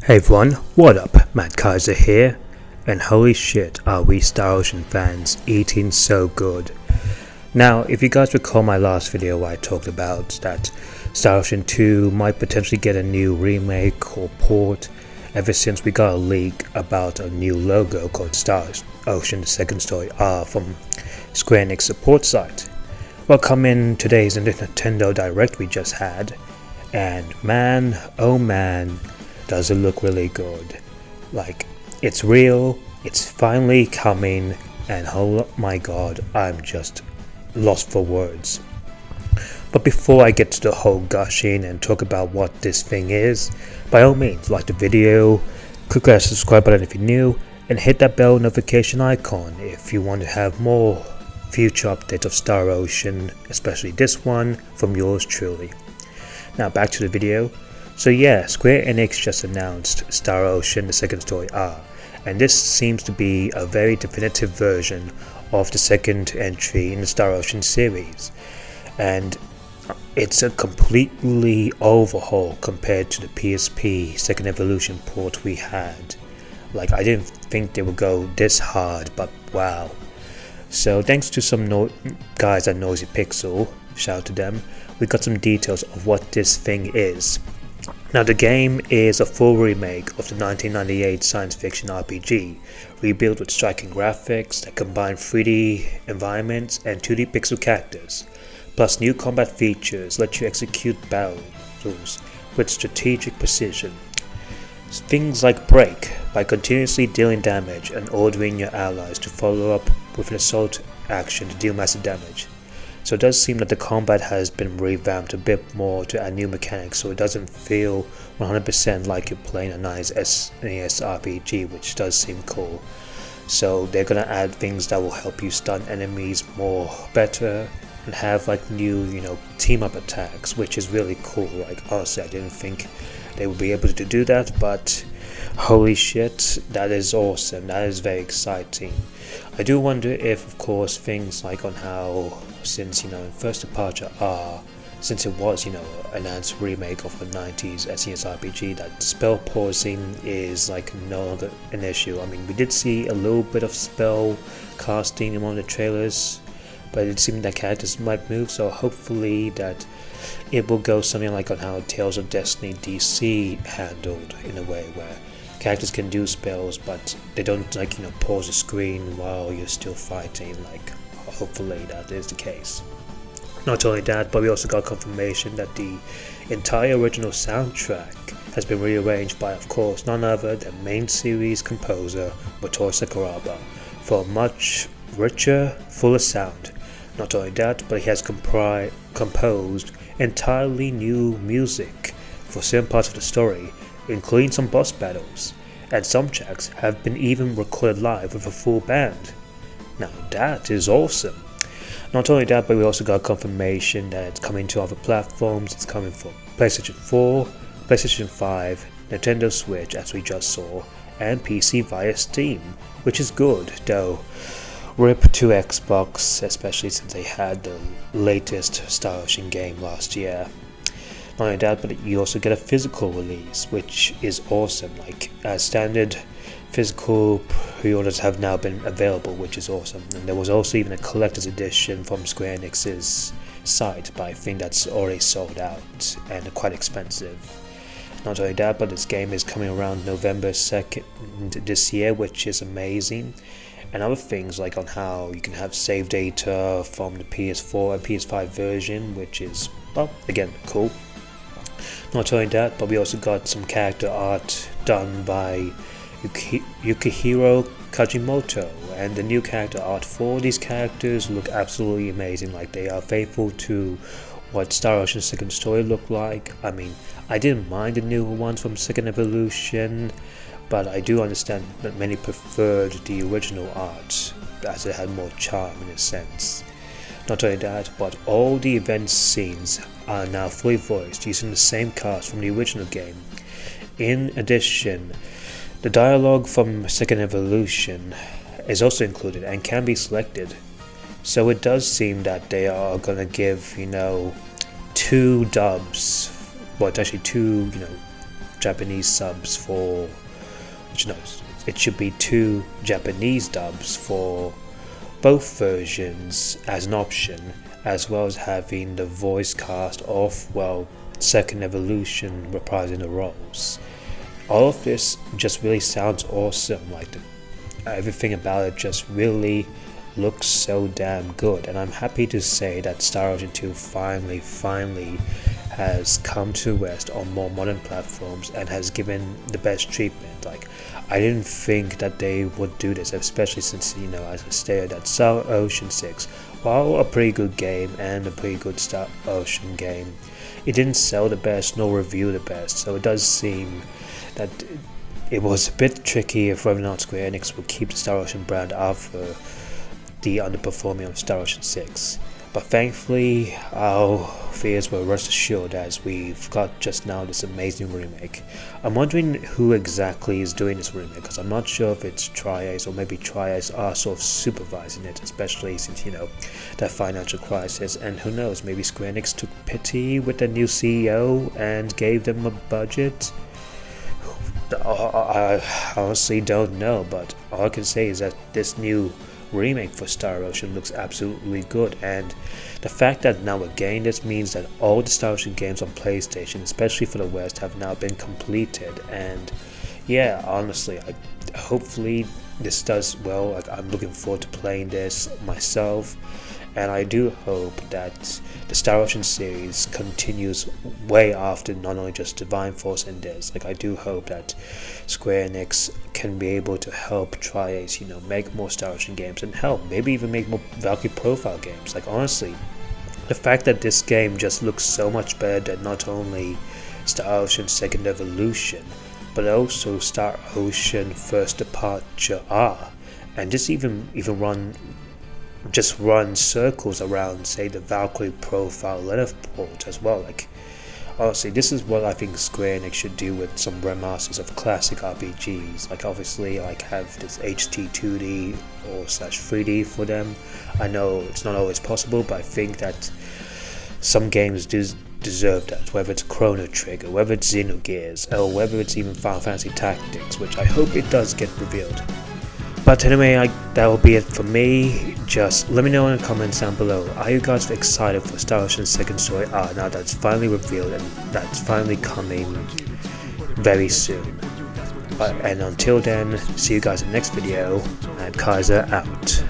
Hey everyone, what up? Matt Kaiser here, and holy shit are we Star Ocean fans eating so good. Now, if you guys recall my last video where I talked about that Star Ocean 2 might potentially get a new remake or port ever since we got a leak about a new logo called Star Ocean The Second Story R from Square Enix support site. Well, come in today's Nintendo Direct we just had, and man, oh man, does it look really good. Like, it's real, it's finally coming, and oh my god, I'm just lost for words. But before I get to the whole gushing and talk about what this thing is, by all means, like the video, click that subscribe button if you're new, and hit that bell notification icon if you want to have more future updates of Star Ocean, especially this one, from yours truly. Now back to the video. So yeah, Square Enix just announced Star Ocean The Second Story R, and this seems to be a very definitive version of the second entry in the Star Ocean series, and it's a completely overhaul compared to the PSP Second Evolution port we had. Like, I didn't think they would go this hard, but wow. So thanks to some guys at Noisy Pixel, shout out to them, we got some details of what this thing is. Now, the game is a full remake of the 1998 science fiction RPG, rebuilt with striking graphics that combine 3D environments and 2D pixel characters, plus new combat features let you execute battles with strategic precision. Things like break, by continuously dealing damage and ordering your allies to follow up with an assault action to deal massive damage. So it does seem that the combat has been revamped a bit more to add new mechanics, so it doesn't feel 100% like you're playing a nice SNES RPG, which does seem cool. So they're gonna add things that will help you stun enemies better, and have like new, team up attacks, which is really cool. Like, honestly, I didn't think they would be able to do that, but holy shit, that is awesome. That is very exciting. I do wonder if, of course, things like on how, since in First Departure R, since it was an announced remake of a 90s SNES RPG, that spell pausing is like no longer an issue. I mean, we did see a little bit of spell casting in one of the trailers, but it seemed that characters might move, so hopefully that it will go something like on how Tales of Destiny DC handled, in a way where characters can do spells, but they don't pause the screen while you're still fighting. Like, hopefully that is the case. Not only that, but we also got confirmation that the entire original soundtrack has been rearranged by, of course, none other than main series composer Motoo Sakuraba for a much richer, fuller sound. Not only that, but he has composed entirely new music for certain parts of the story, including some boss battles, and some tracks have been even recorded live with a full band. Now that is awesome. Not only that, but we also got confirmation that it's coming to other platforms. It's coming for PlayStation 4, PlayStation 5, Nintendo Switch as we just saw, and PC via Steam, which is good, though RIP to Xbox, especially since they had the latest Star Ocean game last year. Not only that, but you also get a physical release, which is awesome. Like, standard physical pre-orders have now been available, which is awesome. And there was also even a collector's edition from Square Enix's site, but I think that's already sold out and quite expensive. Not only that, but this game is coming around November 2nd this year, which is amazing. And other things like on how you can have save data from the PS4 and PS5 version, which is, well, again, cool. Not only that, but we also got some character art done by Yukihiro Kajimoto, and the new character art for these characters look absolutely amazing. Like, they are faithful to what Star Ocean Second Story looked like. I mean, I didn't mind the newer ones from Second Evolution, but I do understand that many preferred the original art as it had more charm in a sense. Not only that, but all the event scenes are now fully voiced using the same cast from the original game. In addition, the dialogue from Second Evolution is also included and can be selected. So it does seem that they are going to give, two dubs, well, it's actually two, Japanese subs for, which knows, it should be 2 Japanese dubs for both versions as an option, as well as having the voice cast of, well, Second Evolution reprising the roles. All of this just really sounds awesome. Like everything about it just really looks so damn good, and I'm happy to say that Star Ocean 2 finally has come to West on more modern platforms and has given the best treatment. Like, I didn't think that they would do this, especially since, you know, as I stated, that Star Ocean 6, while a pretty good game and a pretty good Star Ocean game, it didn't sell the best nor review the best, so it does seem that it was a bit tricky if whether or not Square Enix would keep the Star Ocean brand after the underperforming of Star Ocean 6. But thankfully, our fears were rest assured as we've got just now this amazing remake. I'm wondering who exactly is doing this remake, because I'm not sure if it's Tri-Ace or maybe Tri-Ace are sort of supervising it, especially since, you know, that financial crisis, and who knows, maybe Square Enix took pity with the new CEO and gave them a budget. I honestly don't know, but all I can say is that this new remake for Star Ocean looks absolutely good, and the fact that now again this means that all the Star Ocean games on PlayStation, especially for the West, have now been completed. And yeah, honestly, hopefully this does well. Like, I'm looking forward to playing this myself, and I do hope that the Star Ocean series continues way after not only just Divine Force and this. Like, I do hope that Square Enix can be able to help Tri-Ace, you know, make more Star Ocean games, and help maybe even make more Valkyrie Profile games. Like, honestly, the fact that this game just looks so much better than not only Star Ocean Second Evolution, but also Star Ocean First Departure R, and just even run circles around, say, the Valkyrie Profile Letterport as well. Like, honestly, this is what I think Square Enix should do with some remasters of classic RPGs. Like, obviously, like, have this HD-2D or /3D for them. I know it's not always possible, but I think that some games deserve that, whether it's Chrono Trigger, whether it's Xenogears, or whether it's even Final Fantasy Tactics, which I hope it does get revealed. But anyway, that will be it for me. Just let me know in the comments down below, are you guys excited for Star Ocean's second story now that it's finally revealed and that's finally coming very soon. And until then, see you guys in the next video, and Kaiser out.